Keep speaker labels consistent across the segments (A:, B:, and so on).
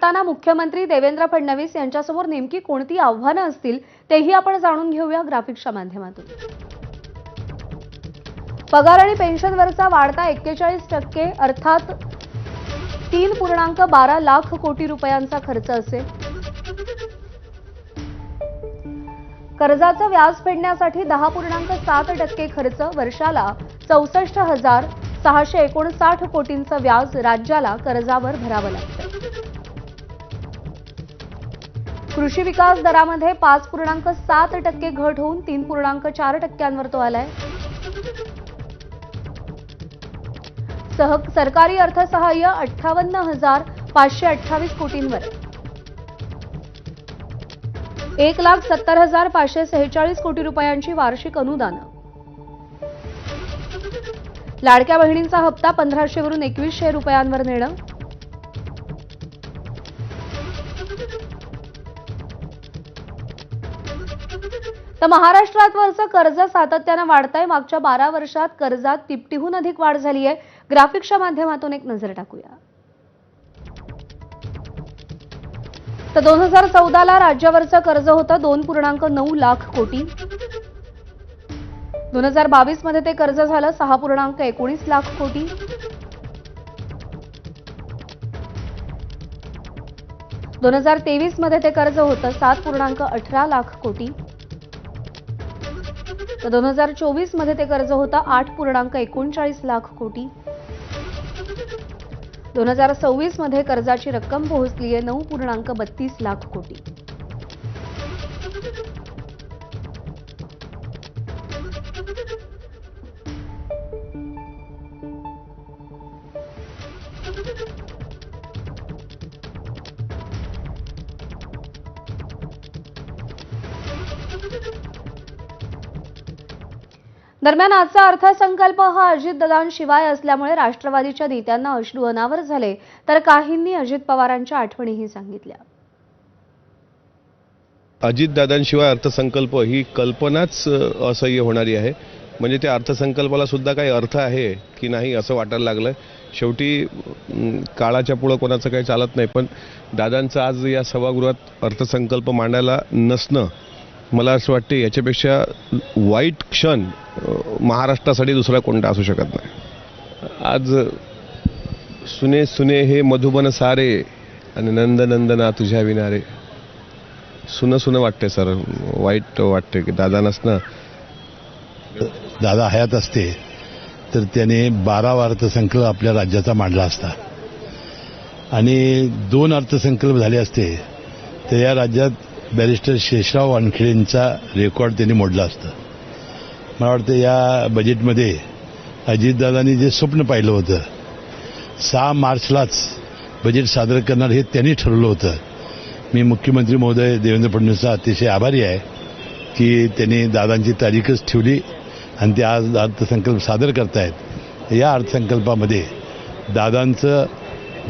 A: मांडताना मुख्यमंत्री देवेंद्र फडणवीस यांच्यासमोर नेमकी कोणती आव्हानं असतील तेही आपण जाणून घेऊया ग्राफिक्सच्या माध्यमातून। पगार आणि पेन्शनवरचा वाढता 41% अर्थात 3.12 लाख कोटी रुपयांचा खर्च असेल। कर्जाचं व्याज फेडण्यासाठी 10.7% खर्च, वर्षाला 64,659 कोटींचं व्याज राज्याला कर्जावर भरावं लागतं। कृषी विकास दरामध्ये 5.7% घट होऊन 3.4%वर तो आलाय। सरकारी अर्थसहाय्य 58,528 कोटींवर, 1,70,546 कोटी रुपयांची वार्षिक अनुदानं। लाडक्या बहिणींचा हप्ता 1,500 वरून 2,100 रुपयांवर नेणं। तर महाराष्ट्रावरचं कर्ज सातत्यानं वाढतंय। मागच्या 12 वर्षात कर्जात तिपटीहून अधिक वाढ झाली आहे। ग्राफिक्सच्या माध्यमातून एक नजर टाकूया। तर 2014ला राज्यावरचं कर्ज होतं 2.9 लाख कोटी। 2022 मध्ये ते कर्ज झालं 6.19 लाख कोटी। 2023 मध्ये ते कर्ज होतं 7.18 लाख कोटी। तर 2024 मध्ये ते कर्ज होतं 8.39 लाख कोटी। 2026 मध्ये कर्जाची रक्कम पोहोचली आहे 9.32 लाख कोटी। दरम्यान आजचा अर्थसंकल्प हा अजितदादांशिवाय असल्यामुळे राष्ट्रवादीच्या नेत्यांना अश्रू अनावर झाले, तर काहींनी अजित पवारांच्या आठवणीही सांगितल्या।
B: अजितदादांशिवाय अर्थसंकल्प ही कल्पनाच असह्य होणारी आहे। म्हणजे त्या अर्थसंकल्पाला सुद्धा काही अर्थ आहे की नाही असं वाटायला लागलं। शेवटी काळाच्या पुढे कोणाचं काही चालत नाही, पण दादांचं आज या सभागृहात अर्थसंकल्प मांडायला नसणं, मला असं वाटते याच्यापेक्षा वाईट क्षण महाराष्ट्रासाठी दुसरा कोणता असू शकत नाही। आज सुने सुने हे मधुबन सारे आणि नंद नंदना तुझ्या विनारे, सुन वाटते सर, वाईट वाटते की दादा नसणं।
C: दादा हयात असते तर त्याने 12वा अर्थसंकल्प आपल्या राज्याचा मांडला असता आणि 2 अर्थसंकल्प झाले असते तर या राज्यात बॅरिस्टर शेषराव वानखेडेंचा रेकॉर्ड त्यांनी मोडला असता। मला वाटतं या बजेटमध्ये अजितदादांनी जे स्वप्न पाहिलं होतं 6 मार्चलाच बजेट सादर करणार हे त्यांनी ठरवलं होतं। मी मुख्यमंत्री महोदय देवेंद्र फडणवीसचा अतिशय आभारी आहे की त्यांनी दादांची तारीखच ठेवली आणि ते आज अर्थसंकल्प सादर करतायत। या अर्थसंकल्पामध्ये दादांचं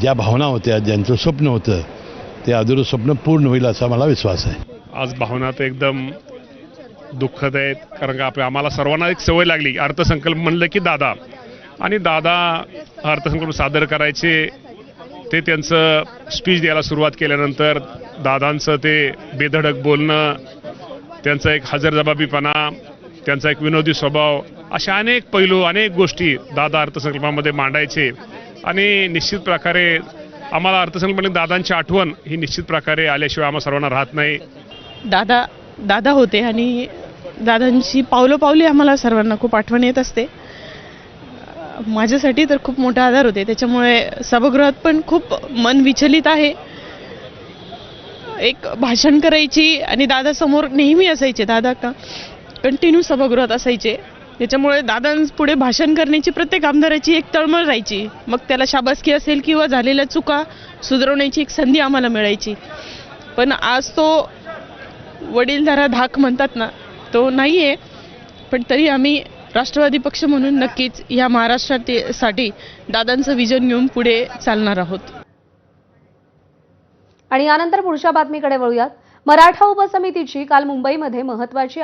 C: ज्या भावना होत्या, ज्यांचं स्वप्न होतं ते अधुरं स्वप्न पूर्ण होईल असा मला विश्वास आहे।
D: आज भावना तर एकदम दुःखद आहेत, कारण का आम्हाला सर्वांना एक सवय लागली अर्थसंकल्प म्हणलं की दादा, आणि दादा अर्थसंकल्प सादर करायचे ते त्यांचं स्पीच द्यायला सुरुवात केल्यानंतर दादांचं ते बेधडक बोलणं, त्यांचा एक हजरजबाबीपणा, त्यांचा एक विनोदी स्वभाव, अशा अनेक पैलू अनेक गोष्टी दादा अर्थसंकल्पामध्ये मांडायचे। आणि निश्चित प्रकारे आम्हाला अर्थसंकल्पामध्ये दादांची आठवण ही निश्चित प्रकारे आल्याशिवाय आम्हाला सर्वांना राहत नाही।
E: दादा होते आणि दादांची पावलोपावली आम्हाला सर्वांना खूप आठवण येत असते। माझ्यासाठी तर खूप मोठा आधार होते, त्याच्यामुळे सभागृहात पण खूप मन विचलित आहे। एक भाषण करायची आणि दादा समोर नेहमी असायचे, दादा कंटिन्यू सभागृहात असायचे, त्याच्यामुळे दादांपुढे भाषण करण्याची प्रत्येक आमदाराची एक तळमळ राहायची। मग त्याला शाबासकी असेल किंवा झालेल्या चुका सुधारवण्याची एक संधी आम्हाला मिळायची। पण आज तो वडीलधारा धाक म्हणतात ना, तो नाही आहे, पण तरी आम्ही राष्ट्रवादी पक्ष म्हणून नक्कीच या महाराष्ट्रासाठी दादांचं विजन घेऊन पुढे चालणार आहोत।
A: आणि यानंतर पुढच्या बातमीकडे वळूयात। मराठा उपसमितीची काल मुंबईमध्ये महत्त्वाची